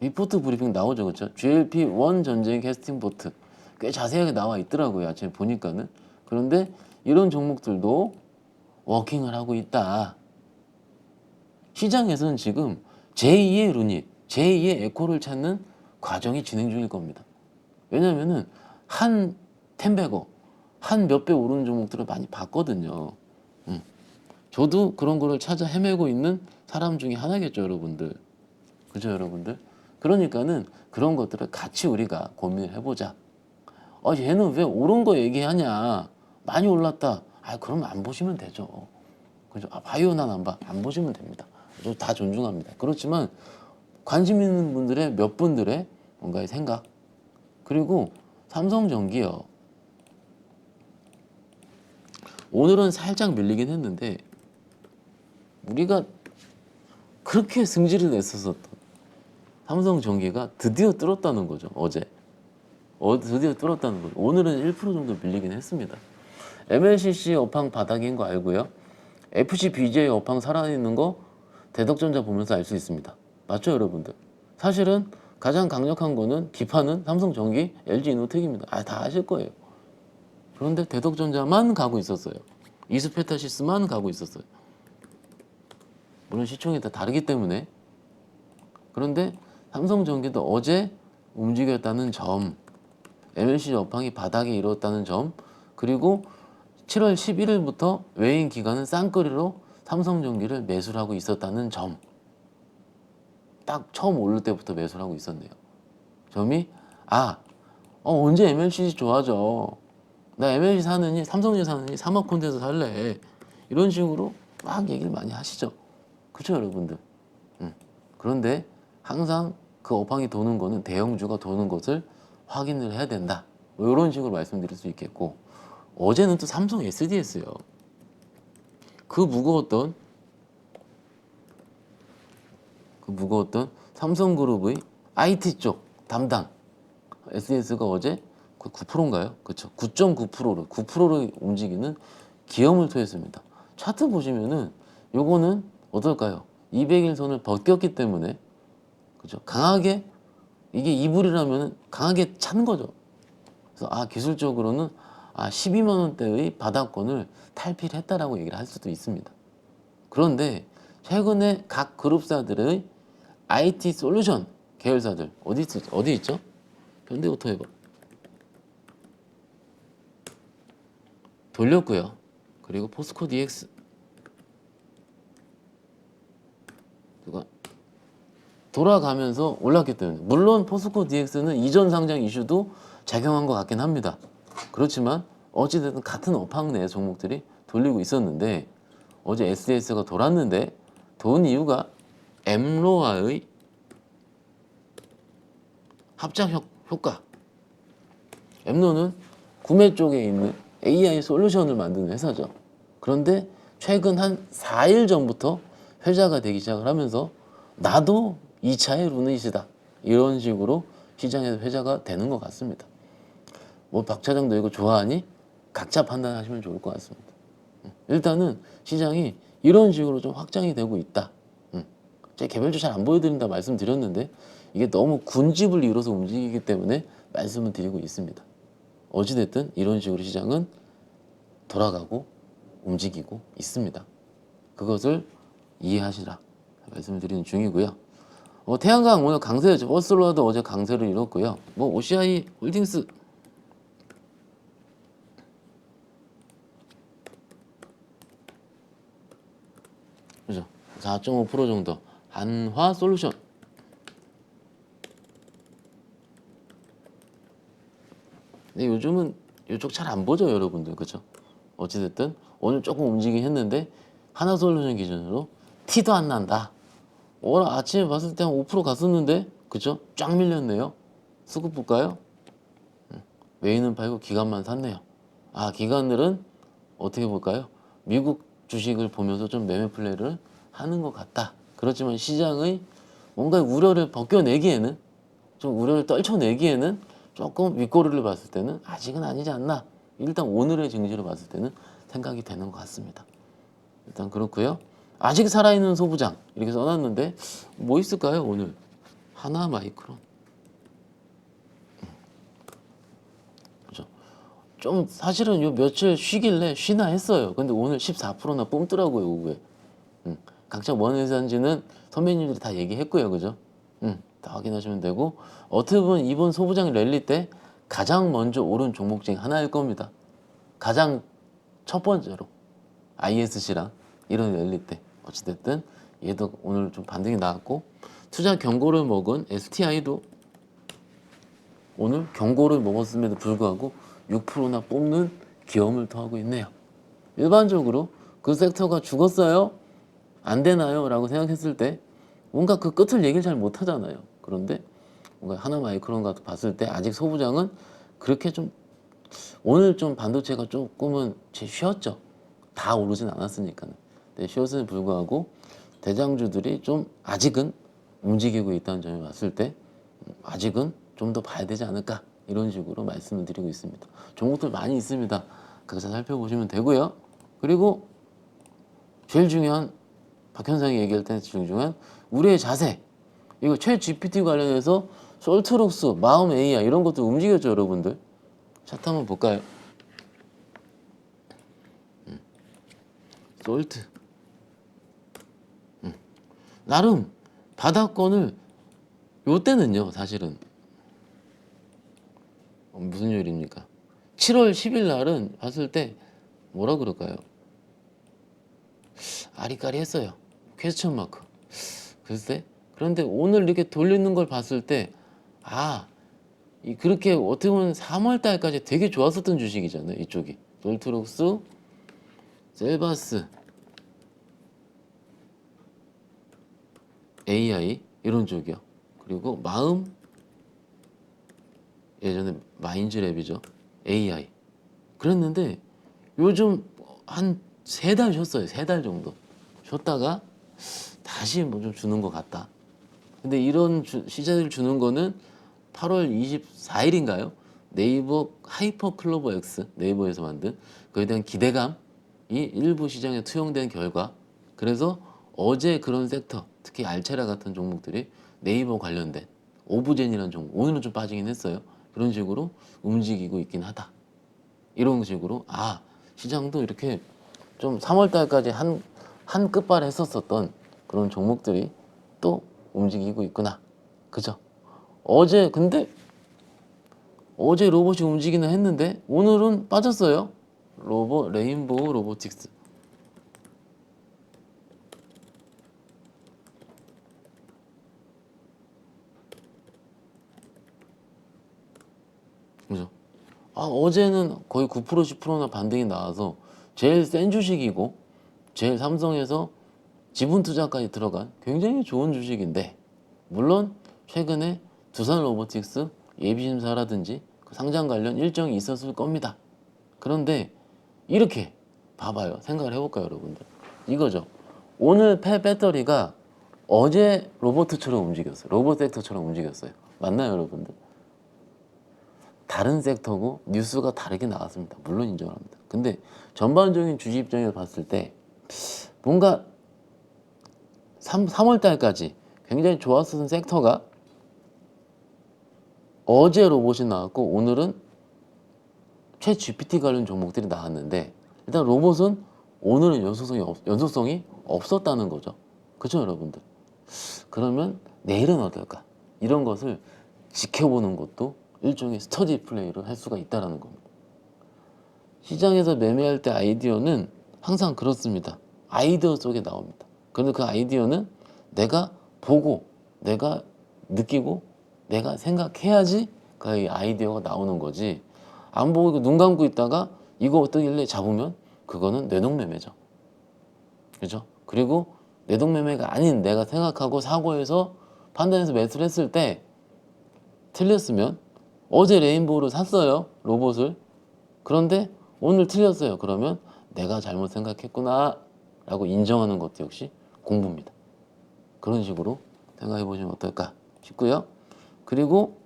리포트 브리핑 나오죠, 그렇죠? GLP-1 전쟁 캐스팅 보트 꽤 자세하게 나와 있더라고요. 아침에 보니까는. 그런데 이런 종목들도 워킹을 하고 있다. 시장에서는 지금 제2의 루닛, 제2의 에코를 찾는 과정이 진행 중일 겁니다. 왜냐면은 한 10배거, 한 몇 배 오르는 종목들을 많이 봤거든요. 저도 그런 거를 찾아 헤매고 있는 사람 중에 하나겠죠, 여러분들. 그죠, 여러분들? 그러니까는 그런 것들을 같이 우리가 고민을 해보자. 얘는 왜 오른 거 얘기하냐? 많이 올랐다. 그럼 안 보시면 되죠. 그죠? 바이오 난 안 봐. 안 보시면 됩니다. 저 다 존중합니다. 그렇지만 관심 있는 분들의 몇 분들의 뭔가의 생각. 그리고 삼성전기요. 오늘은 살짝 밀리긴 했는데 우리가 그렇게 승질을 냈었던 삼성전기가 드디어 뚫었다는 거죠. 어제. 드디어 뚫었다는 거죠. 오늘은 1% 정도 밀리긴 했습니다. MLCC 업황 바닥인 거 알고요. FCBJ 업황 살아있는 거 대덕전자 보면서 알 수 있습니다. 맞죠, 여러분들? 사실은 가장 강력한 거는 기판은 삼성전기, LG이노텍입니다. 다 아실 거예요. 그런데 대덕전자만 가고 있었어요. 이스페타시스만 가고 있었어요. 물론 시총이 다 다르기 때문에. 그런데 삼성전기도 어제 움직였다는 점, MLC 업황이 바닥에 이뤘다는 점, 그리고 7월 11일부터 외인 기관은 쌍끌이로 삼성전기를 매수를 하고 있었다는 점. 딱 처음 오를 때부터 매수를 하고 있었네요. 점이 언제 MLCC 좋아져? 나 MLC 사느니 삼성전기 사느니 사모펀드에서 살래. 이런 식으로 막 얘기를 많이 하시죠. 그렇죠, 여러분들? 그런데 항상 그 업황이 도는 거는 대형주가 도는 것을 확인을 해야 된다. 이런 식으로 말씀드릴 수 있겠고, 어제는 또 삼성 SDS요. 그 무거웠던 삼성그룹의 IT 쪽 담당 SDS가 어제 9%인가요? 그렇죠. 9.9%를 움직이는 기염을 토했습니다. 차트 보시면은 요거는 어떨까요? 200일 선을 벗겼기 때문에 그죠? 강하게 이게 이불이라면 강하게 찬 거죠. 그래서 기술적으로는 12만 원대의 바닥권을 탈피를 했다라고 얘기를 할 수도 있습니다. 그런데 최근에 각 그룹사들의 IT 솔루션 계열사들 어디 있죠? 현대오토 돌렸고요. 그리고 포스코 DX 돌아가면서 올랐기 때문에, 물론 포스코 DX는 이전 상장 이슈도 작용한 것 같긴 합니다. 그렇지만 어찌됐든 같은 업황 내 종목들이 돌리고 있었는데 어제 SDS가 돌았는데 돈 이유가 엠로아의 합작 효과. 엠로는 구매 쪽에 있는 AI 솔루션을 만드는 회사죠. 그런데 최근 한 4일 전부터 회자가 되기 시작을 하면서 나도 2차의 루닛이다. 이런 식으로 시장에서 회자가 되는 것 같습니다. 박 차장도 이거 좋아하니? 각자 판단하시면 좋을 것 같습니다. 일단은 시장이 이런 식으로 좀 확장이 되고 있다. 제가 개별주 잘 안 보여드린다 말씀드렸는데 이게 너무 군집을 이뤄서 움직이기 때문에 말씀을 드리고 있습니다. 어찌됐든 이런 식으로 시장은 돌아가고 움직이고 있습니다. 그것을 이해하시라 말씀을 드리는 중이고요. 태양광 오늘 강세였죠. 퍼스트로라도 어제 강세를 이뤘고요. OCI 홀딩스 그죠? 4.5% 정도. 한화 솔루션 근데 요즘은 이쪽 잘 안 보죠, 여러분들. 그죠? 어찌됐든 오늘 조금 움직이긴 했는데 하나솔루션 기준으로 티도 안 난다. 오늘 아침에 봤을 때 한 5% 갔었는데 그죠? 쫙 밀렸네요. 수급 볼까요? 메인은 팔고 기관만 샀네요. 기관들은 어떻게 볼까요? 미국 주식을 보면서 좀 매매 플레이를 하는 것 같다. 그렇지만 시장의 뭔가 우려를 벗겨내기에는, 좀 우려를 떨쳐내기에는 조금 윗꼬리를 봤을 때는 아직은 아니지 않나. 일단 오늘의 증시를 봤을 때는 생각이 되는 것 같습니다. 일단 그렇고요. 아직 살아있는 소부장 이렇게 써놨는데 뭐 있을까요? 오늘 하나마이크론 그죠? 좀 사실은 요 며칠 쉬길래 쉬나 했어요. 근데 오늘 14%나 뿜더라고요, 오후에. 각자 뭔 회사인지는 선배님들이 다 얘기했고요, 그죠? 다 확인하시면 되고, 어떻게 보면 이번 소부장 랠리 때 가장 먼저 오른 종목 중에 하나일 겁니다. 가장 첫 번째로 ISC랑 이런 랠리 때 어찌됐든 얘도 오늘 좀 반등이 나왔고, 투자 경고를 먹은 STI도 오늘 경고를 먹었음에도 불구하고 6%나 뽑는 기염을 토하고 있네요. 일반적으로 그 섹터가 죽었어요? 안 되나요? 라고 생각했을 때 뭔가 그 끝을 얘기를 잘 못하잖아요. 그런데 뭔가 하나마이크론 같은 봤을 때 아직 소부장은 그렇게 좀 오늘 좀 반도체가 조금은 쉬었죠. 다 오르진 않았으니까는. 근데 쉬었음에 불구하고 대장주들이 좀 아직은 움직이고 있다는 점을 봤을 때 아직은 좀 더 봐야 되지 않을까 이런 식으로 말씀을 드리고 있습니다. 종목들 많이 있습니다. 각자 살펴보시면 되고요. 그리고 제일 중요한 박현상이 얘기할 때 제일 중요한 우리의 자세. 이거 최 GPT 관련해서 솔트룩스, 마음 AI 이런 것도 움직였죠, 여러분들. 차트 한번 볼까요? 솔트. 나름 바닥권을 요때는요, 사실은 무슨 요일입니까? 7월 10일 날은 봤을 때 뭐라 그럴까요? 아리까리했어요. 퀘스천 마크. 글쎄. 그런데 오늘 이렇게 돌리는 걸 봤을 때 그렇게 어떻게 보면 3월 달까지 되게 좋았었던 주식이잖아요. 이쪽이. 솔트룩스, 셀바스, AI 이런 쪽이요. 그리고 마음 예전에 마인즈랩이죠. AI. 그랬는데 요즘 한 3달 쉬었어요. 3달 정도. 쉬었다가 다시 뭐 좀 주는 것 같다. 근데 이런 시세를 주는 거는 8월 24일인가요? 네이버 하이퍼 클로버 X 네이버에서 만든 그에 대한 기대감이 일부 시장에 투영된 결과 그래서 어제 그런 섹터 특히 알체라 같은 종목들이 네이버 관련된 오브젠이라는 종목 오늘은 좀 빠지긴 했어요. 그런 식으로 움직이고 있긴 하다. 이런 식으로 시장도 이렇게 좀 3월 달까지 한 끝발 했었던 그런 종목들이 또 움직이고 있구나. 그죠? 근데 어제 로봇이 움직이나 했는데 오늘은 빠졌어요. 레인보우 로보틱스. 그죠? 어제는 거의 9% 10%나 반등이 나와서 제일 센 주식이고 제일 삼성에서 지분 투자까지 들어간 굉장히 좋은 주식인데 물론 최근에 두산 로보틱스 예비 심사라든지 그 상장 관련 일정이 있었을 겁니다. 그런데 이렇게 봐봐요. 생각을 해볼까요, 여러분들? 이거죠. 오늘 배터리가 어제 로봇처럼 움직였어요. 로봇 섹터처럼 움직였어요. 맞나요, 여러분들? 다른 섹터고 뉴스가 다르게 나왔습니다. 물론 인정합니다. 근데 전반적인 주식 입장에서 봤을 때 뭔가 3월 달까지 굉장히 좋았었던 섹터가 어제 로봇이 나왔고 오늘은 최 GPT 관련 종목들이 나왔는데 일단 로봇은 오늘은 연속성이 없었다는 거죠. 그렇죠, 여러분들? 그러면 내일은 어떨까? 이런 것을 지켜보는 것도 일종의 스터디 플레이를 할 수가 있다는 겁니다. 시장에서 매매할 때 아이디어는 항상 그렇습니다. 아이디어 속에 나옵니다. 그런데 그 아이디어는 내가 보고, 내가 느끼고, 내가 생각해야지 그 아이디어가 나오는 거지. 안 보고 눈 감고 있다가 이거 어떠길래 잡으면 그거는 뇌동매매죠. 그죠? 그리고 뇌동매매가 아닌 내가 생각하고 사고해서 판단해서 매수를 했을 때 틀렸으면 어제 레인보우를 샀어요. 로봇을. 그런데 오늘 틀렸어요. 그러면 내가 잘못 생각했구나 라고 인정하는 것도 역시 공부입니다. 그런 식으로 생각해 보시면 어떨까 싶고요. 그리고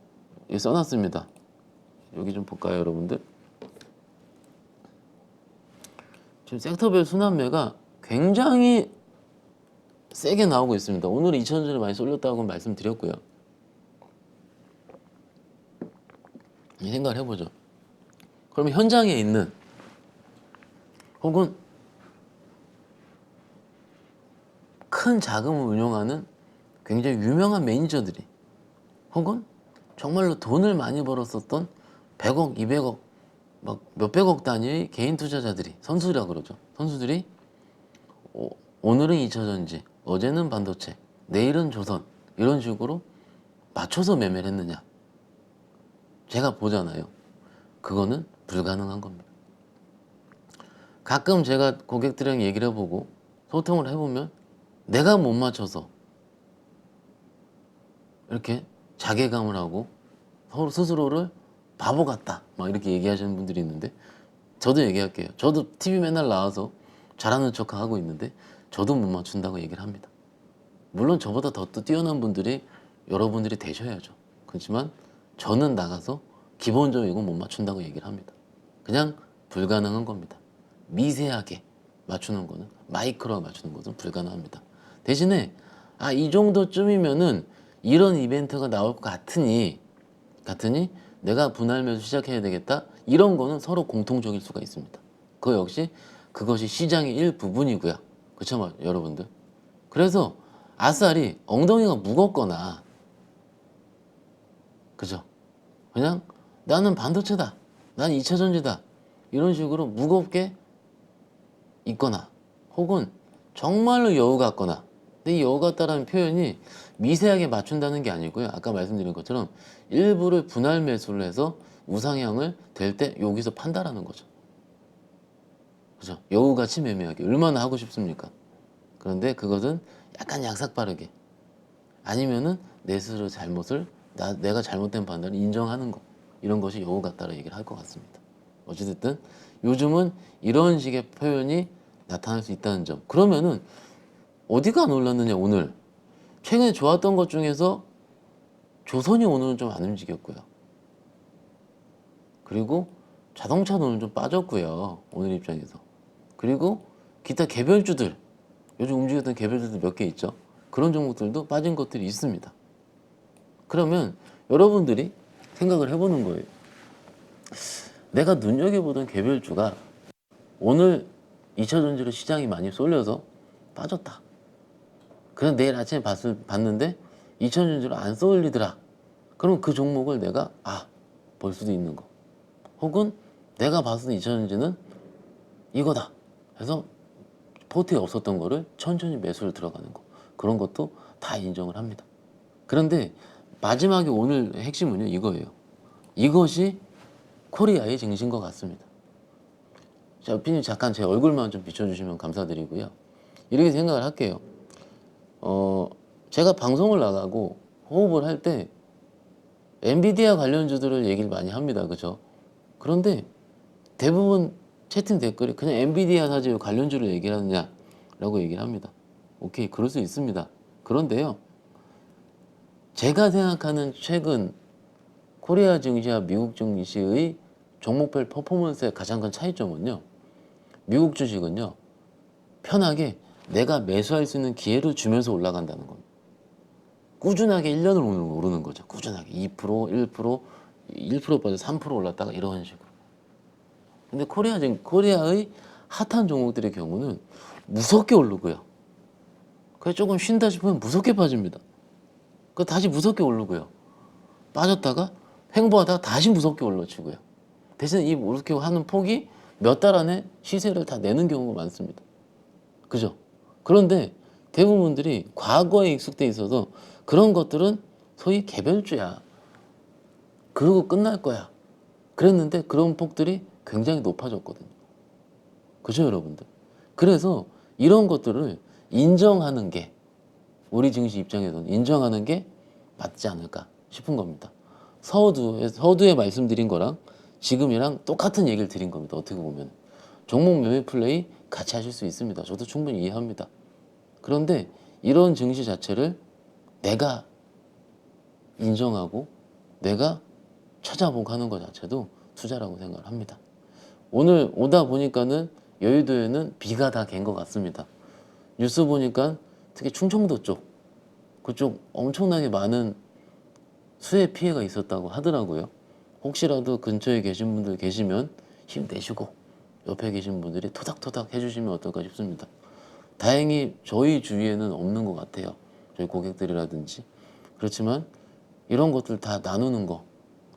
여기 써놨습니다. 여기 좀 볼까요, 여러분들? 지금 섹터별 순환매가 굉장히 세게 나오고 있습니다. 오늘 2,000원을 많이 쏠렸다고 말씀드렸고요. 생각을 해보죠. 그러면 현장에 있는 혹은 큰 자금을 운용하는 굉장히 유명한 매니저들이 혹은 정말로 돈을 많이 벌었었던 100억, 200억, 막 몇백억 단위의 개인 투자자들이 선수라 그러죠. 선수들이 오늘은 2차전지, 어제는 반도체, 내일은 조선 이런 식으로 맞춰서 매매를 했느냐? 제가 보잖아요. 그거는 불가능한 겁니다. 가끔 제가 고객들이랑 얘기를 해보고 소통을 해보면 내가 못 맞춰서 이렇게 자괴감을 하고 서로 스스로를 바보 같다 막 이렇게 얘기하시는 분들이 있는데, 저도 얘기할게요. 저도 TV 맨날 나와서 잘하는 척 하고 있는데 저도 못 맞춘다고 얘기를 합니다. 물론 저보다 더 뛰어난 분들이 여러분들이 되셔야죠. 그렇지만 저는 나가서 기본적이고 못 맞춘다고 얘기를 합니다. 그냥 불가능한 겁니다. 미세하게 맞추는 거는, 마이크로 맞추는 것은 불가능합니다. 대신에 이 정도쯤이면은 이런 이벤트가 나올 것 같으니 내가 분할 매수 시작해야 되겠다, 이런 거는 서로 공통적일 수가 있습니다. 그거 역시 그것이 시장의 일부분이고요. 그렇죠 여러분들? 그래서 아싸리 엉덩이가 무겁거나, 그죠? 그냥 나는 반도체다, 난 2차전지다 이런 식으로 무겁게 있거나, 혹은 정말로 여우 같거나. 근데 이 여우 같다라는 표현이 미세하게 맞춘다는 게 아니고요. 아까 말씀드린 것처럼 일부를 분할 매수를 해서 우상향을 될 때 여기서 판다라는 거죠. 그죠? 여우같이 매매하기 얼마나 하고 싶습니까? 그런데 그것은 약간 약삭 빠르게, 아니면은 내 스스로 잘못을, 내가 잘못된 판단을 인정하는 거, 이런 것이 여우 같다라고 얘기를 할 것 같습니다. 어찌됐든 요즘은 이런 식의 표현이 나타날 수 있다는 점. 그러면은 어디가 안 올랐느냐? 오늘 최근에 좋았던 것 중에서 조선이 오늘은 좀 안 움직였고요. 그리고 자동차는 오늘 좀 빠졌고요. 오늘 입장에서. 그리고 기타 개별주들, 요즘 움직였던 개별주들 몇 개 있죠. 그런 종목들도 빠진 것들이 있습니다. 그러면 여러분들이 생각을 해보는 거예요. 내가 눈여겨보던 개별주가 오늘 2차전지로 시장이 많이 쏠려서 빠졌다. 그냥 내일 아침에 봤는데 2차전지로 안 쏠리더라. 그럼 그 종목을 내가 볼 수도 있는 거. 혹은 내가 봤을 때 2차전지는 이거다 해서 포트에 없었던 거를 천천히 매수를 들어가는 거. 그런 것도 다 인정을 합니다. 그런데 마지막에 오늘 핵심은요, 이거예요. 이것이 코리아의 증시인 것 같습니다. 자, 피님 잠깐 제 얼굴만 좀 비춰주시면 감사드리고요. 이렇게 생각을 할게요. 제가 방송을 나가고 호흡을 할 때 엔비디아 관련주들을 얘기를 많이 합니다. 그죠? 그런데 대부분 채팅 댓글이 그냥 엔비디아 사지 관련주를 얘기하느냐라고 얘기를 합니다. 오케이, 그럴 수 있습니다. 그런데요, 제가 생각하는 최근 코리아 증시와 미국 증시의 종목별 퍼포먼스의 가장 큰 차이점은요, 미국 주식은요 편하게 내가 매수할 수 있는 기회를 주면서 올라간다는 겁니다. 꾸준하게 1년을 오르는 거죠. 꾸준하게 2%, 1%, 1% 빠져 3% 올랐다가 이런 식으로. 근데 코리아의 핫한 종목들의 경우는 무섭게 오르고요. 그래서 조금 쉰다 싶으면 무섭게 빠집니다. 그 다시 무섭게 오르고요. 빠졌다가 횡보하다가 다시 무섭게 올라치고요. 대신 이 이렇게 하는 폭이 몇 달 안에 시세를 다 내는 경우가 많습니다. 그죠? 그런데 대부분들이 과거에 익숙돼 있어서 그런 것들은 소위 개별주야. 그러고 끝날 거야. 그랬는데 그런 폭들이 굉장히 높아졌거든요. 그죠, 여러분들? 그래서 이런 것들을 인정하는 게, 우리 증시 입장에서는 인정하는 게 맞지 않을까 싶은 겁니다. 서두에 말씀드린 거랑 지금이랑 똑같은 얘기를 드린 겁니다. 어떻게 보면 종목 매매 플레이 같이 하실 수 있습니다. 저도 충분히 이해합니다. 그런데 이런 증시 자체를 내가 인정하고 내가 찾아보고 하는 것 자체도 투자라고 생각을 합니다. 오늘 오다 보니까는 여의도에는 비가 다 갠 것 같습니다. 뉴스 보니까 특히 충청도 그쪽 엄청나게 많은 수해 피해가 있었다고 하더라고요. 혹시라도 근처에 계신 분들 계시면 힘내시고 옆에 계신 분들이 토닥토닥 해주시면 어떨까 싶습니다. 다행히 저희 주위에는 없는 것 같아요. 저희 고객들이라든지. 그렇지만 이런 것들 다 나누는 거.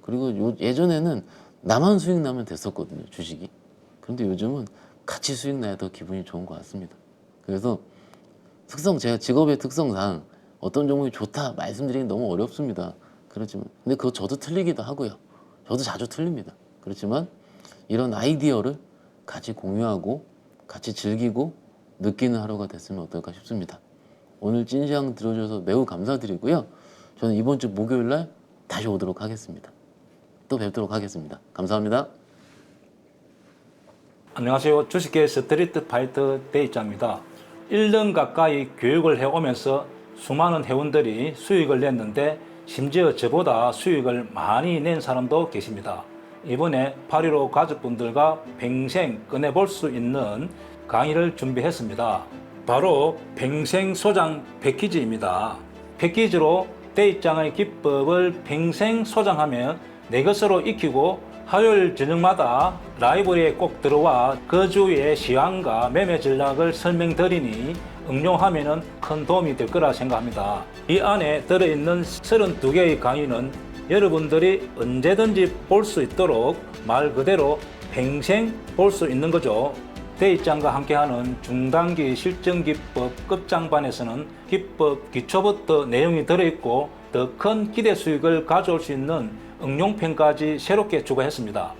그리고 예전에는 나만 수익 나면 됐었거든요, 주식이. 그런데 요즘은 같이 수익 나야 더 기분이 좋은 것 같습니다. 그래서 제가 직업의 특성상 어떤 종목이 좋다 말씀드리기 너무 어렵습니다. 그렇지만 근데 그거 저도 틀리기도 하고요. 저도 자주 틀립니다. 그렇지만 이런 아이디어를 같이 공유하고 같이 즐기고 느끼는 하루가 됐으면 어떨까 싶습니다. 오늘 찐시황 들어주셔서 매우 감사드리고요. 저는 이번 주 목요일 날 다시 오도록 하겠습니다. 또 뵙도록 하겠습니다. 감사합니다. 안녕하세요. 주식계 스트리트 파이터 대입자입니다. 1년 가까이 교육을 해오면서 수많은 회원들이 수익을 냈는데 심지어 저보다 수익을 많이 낸 사람도 계십니다. 이번에 8.15 가족분들과 평생 꺼내볼 수 있는 강의를 준비했습니다. 바로 평생 소장 패키지입니다. 패키지로 대입장의 기법을 평생 소장하면 내 것으로 익히고 화요일 저녁마다 라이브러리에 꼭 들어와 그 주의 시황과 매매 전략을 설명드리니 응용하면 큰 도움이 될 거라 생각합니다. 이 안에 들어있는 32개의 강의는 여러분들이 언제든지 볼 수 있도록 말 그대로 평생 볼 수 있는 거죠. 대입장과 함께하는 중단기 실전기법 끝장반에서는 기법 기초부터 내용이 들어있고 더 큰 기대 수익을 가져올 수 있는 응용편까지 새롭게 추가했습니다.